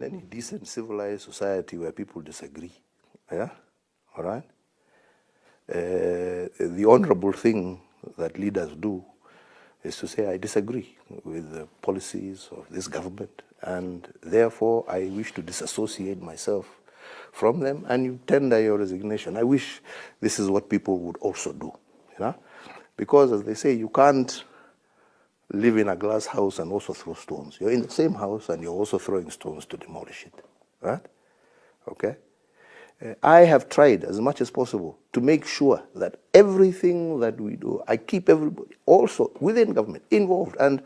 in any decent, civilized society where people disagree. Yeah? All right? The honorable thing that leaders do is to say, I disagree with the policies of this government, and therefore I wish to disassociate myself from them, and you tender your resignation. I wish this is what people would also do, you know? Because, as they say, you can't live in a glass house and also throw stones. You're in the same house and you're also throwing stones to demolish it, right? Okay? I have tried as much as possible to make sure that everything that we do, I keep everybody also within government involved, and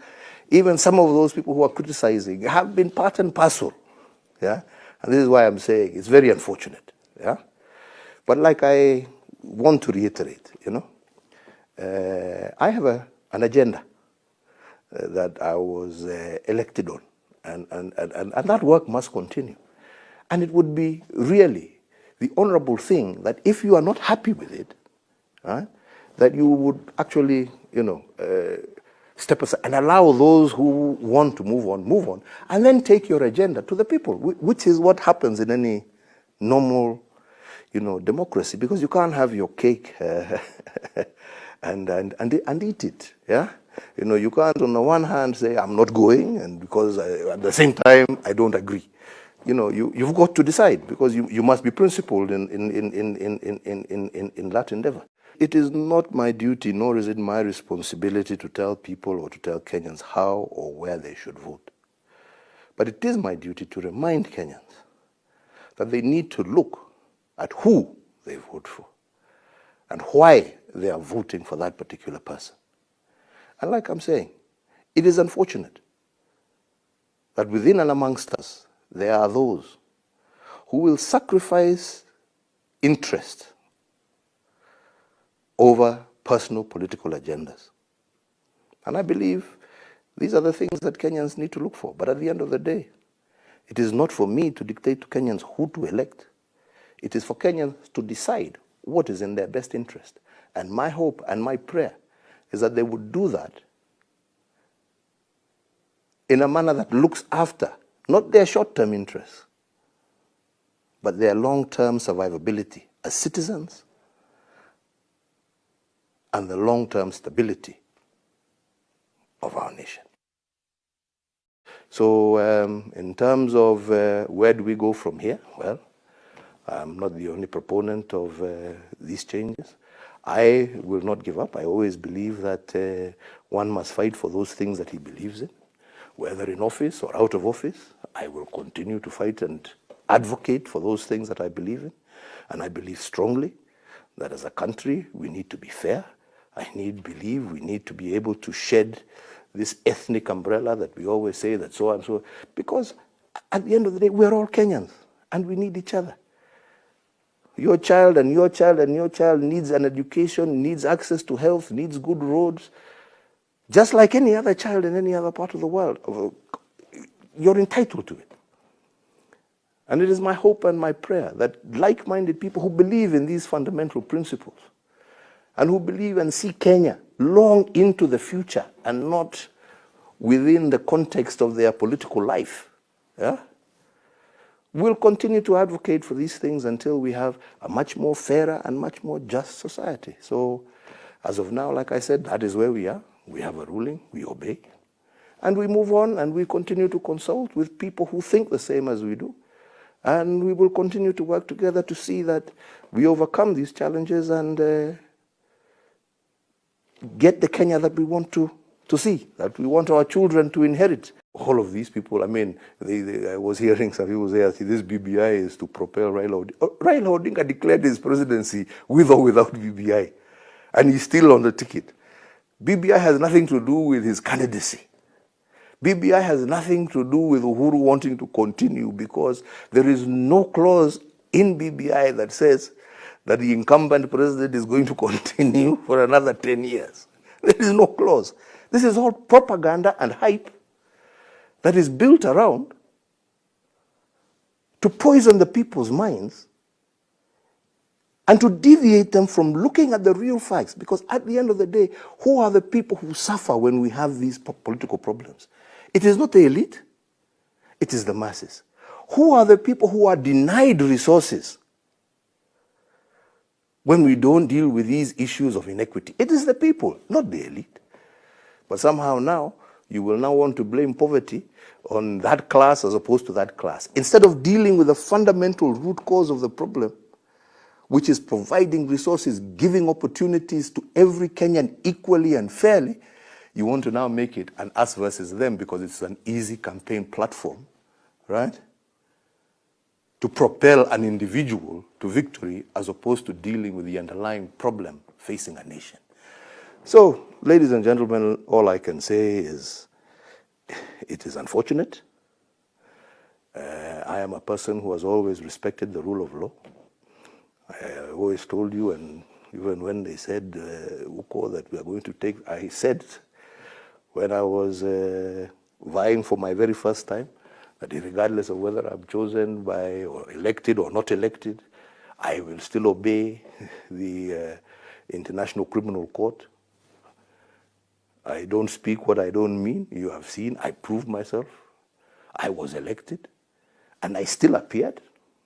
even some of those people who are criticizing have been part and parcel, yeah? And this is why I'm saying it's very unfortunate, yeah? But like I want to reiterate, you know, I have an agenda that I was elected on, and that work must continue. And it would be really the honorable thing that if you are not happy with it, right, that you would actually, you know, step aside and allow those who want to move on, and then take your agenda to the people, which is what happens in any normal, you know, democracy, because you can't have your cake and eat it, yeah? You know, you can't on the one hand say, I'm not going, and because at the same time, I don't agree. You know, you've got to decide, because you must be principled in that endeavor. It is not my duty, nor is it my responsibility to tell people or to tell Kenyans how or where they should vote. But it is my duty to remind Kenyans that they need to look at who they vote for and why they are voting for that particular person. And like I'm saying, it is unfortunate that within and amongst us, there are those who will sacrifice interest over personal political agendas. And I believe these are the things that Kenyans need to look for. But at the end of the day, it is not for me to dictate to Kenyans who to elect. It is for Kenyans to decide what is in their best interest. And my hope and my prayer is that they would do that in a manner that looks after not their short-term interests, but their long-term survivability as citizens and the long-term stability of our nation. So in terms of where do we go from here? Well, I'm not the only proponent of these changes. I will not give up. I always believe that one must fight for those things that he believes in. Whether in office or out of office, I will continue to fight and advocate for those things that I believe in. And I believe strongly that as a country, we need to be fair. I believe we need to be able to shed this ethnic umbrella that we always say that so and so, because at the end of the day, we're all Kenyans and we need each other. Your child and your child and your child needs an education, needs access to health, needs good roads, just like any other child in any other part of the world. You're entitled to it. And it is my hope and my prayer that like-minded people who believe in these fundamental principles and who believe and see Kenya long into the future and not within the context of their political life, yeah, will continue to advocate for these things until we have a much more fairer and much more just society. So as of now, like I said, that is where we are. We have a ruling, we obey, and we move on and we continue to consult with people who think the same as we do. And we will continue to work together to see that we overcome these challenges and get the Kenya that we want to see, that we want our children to inherit. All of these people, I mean, I was hearing some people say, this BBI is to propel Raila Odinga. Raila Odinga declared his presidency with or without BBI, and he's still on the ticket. BBI has nothing to do with his candidacy. BBI has nothing to do with Uhuru wanting to continue, because there is no clause in BBI that says that the incumbent president is going to continue for another 10 years. There is no clause. This is all propaganda and hype that is built around to poison the people's minds and to deviate them from looking at the real facts. Because at the end of the day, who are the people who suffer when we have these political problems? It is not the elite, it is the masses. Who are the people who are denied resources when we don't deal with these issues of inequity? It is the people, not the elite. But somehow now, you will now want to blame poverty on that class as opposed to that class. Instead of dealing with the fundamental root cause of the problem, which is providing resources, giving opportunities to every Kenyan equally and fairly, you want to now make it an us versus them because it's an easy campaign platform, right? To propel an individual to victory as opposed to dealing with the underlying problem facing a nation. So, ladies and gentlemen, all I can say is it is unfortunate. I am a person who has always respected the rule of law. I always told you, and even when they said, Uko, that we are going to take, I said when I was vying for my very first time, that regardless of whether I'm chosen by or elected or not elected, I will still obey the International Criminal Court. I don't speak what I don't mean. You have seen, I proved myself. I was elected, and I still appeared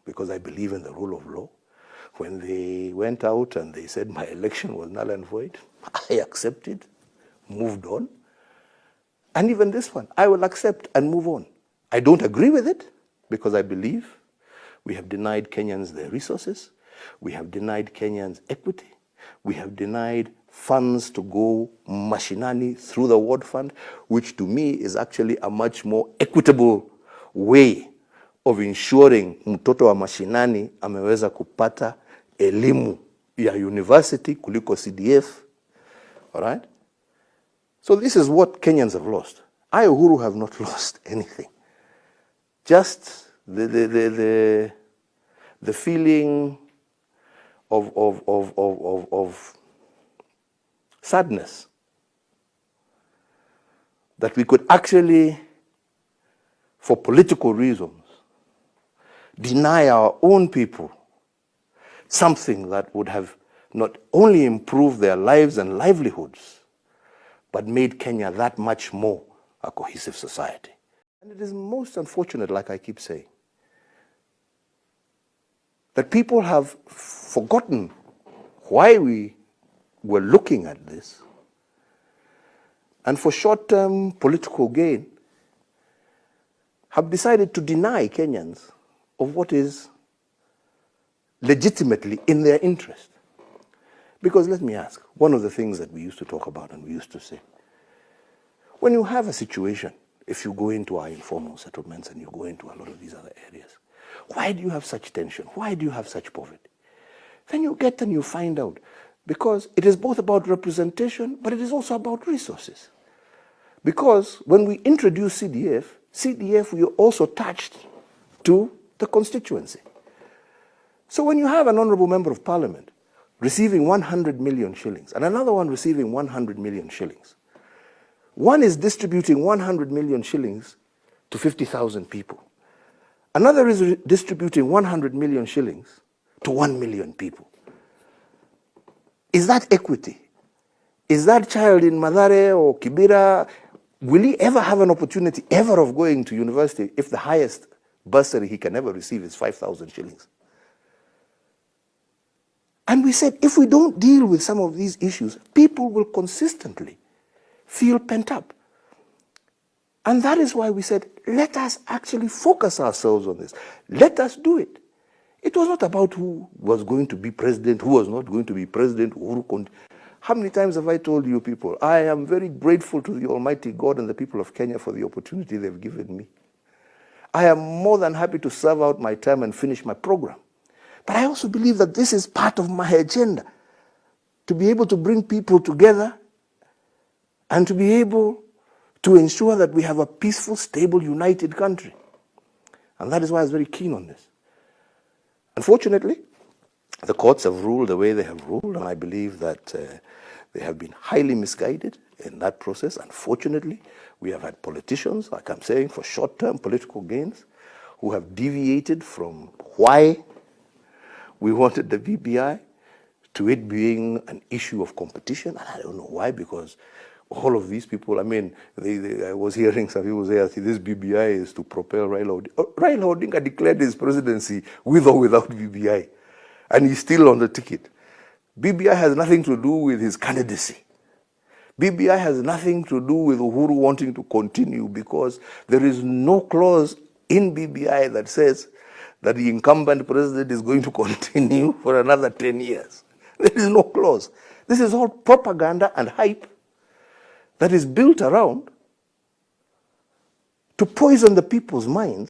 because I believe in the rule of law. When they went out and they said my election was null and void, I accepted, moved on. And even this one, I will accept and move on. I don't agree with it because I believe we have denied Kenyans their resources. We have denied Kenyans equity. We have denied funds to go mashinani through the ward fund, which to me is actually a much more equitable way of ensuring mtoto wa mashinani ameweza kupata elimu ya university kuliko CDF. All right? So this is what Kenyans have lost. I, Uhuru, have not lost anything. Just the feeling of sadness that we could actually, for political reasons, deny our own people something that would have not only improved their lives and livelihoods, but made Kenya that much more a cohesive society. And it is most unfortunate, like I keep saying, that people have forgotten why we were looking at this, and for short-term political gain, have decided to deny Kenyans of what is legitimately in their interest. Because let me ask, one of the things that we used to talk about and we used to say, when you have a situation, if you go into our informal settlements and you go into a lot of these other areas, why do you have such tension? Why do you have such poverty? Then you get and you find out, because it is both about representation, but it is also about resources. Because when we introduced CDF, we also touched to the constituency. So when you have an honorable member of parliament receiving 100 million shillings and another one receiving 100 million shillings, one is distributing 100 million shillings to 50,000 people. Another is distributing 100 million shillings to 1 million people. Is that equity? Is that child in Mathare or Kibera, will he ever have an opportunity ever of going to university if the highest bursary he can ever receive is 5,000 shillings? And we said, if we don't deal with some of these issues, people will consistently feel pent up. And that is why we said, let us actually focus ourselves on this. Let us do it. It was not about who was going to be president, who was not going to be president. How many times have I told you people, I am very grateful to the Almighty God and the people of Kenya for the opportunity they've given me. I am more than happy to serve out my term and finish my program. But I also believe that this is part of my agenda, to be able to bring people together and to be able to ensure that we have a peaceful, stable, united country. And that is why I was very keen on this. Unfortunately, the courts have ruled the way they have ruled, and I believe that they have been highly misguided in that process. Unfortunately, we have had politicians, like I'm saying, for short-term political gains, who have deviated from why we wanted the BBI to it being an issue of competition. And I don't know why, because all of these people, I mean, I was hearing some people say, this BBI is to propel Raila Odinga. Raila Odinga declared his presidency with or without BBI, and he's still on the ticket. BBI has nothing to do with his candidacy. BBI has nothing to do with Uhuru wanting to continue, because there is no clause in BBI that says that the incumbent president is going to continue for another 10 years. There is no clause. This is all propaganda and hype that is built around to poison the people's minds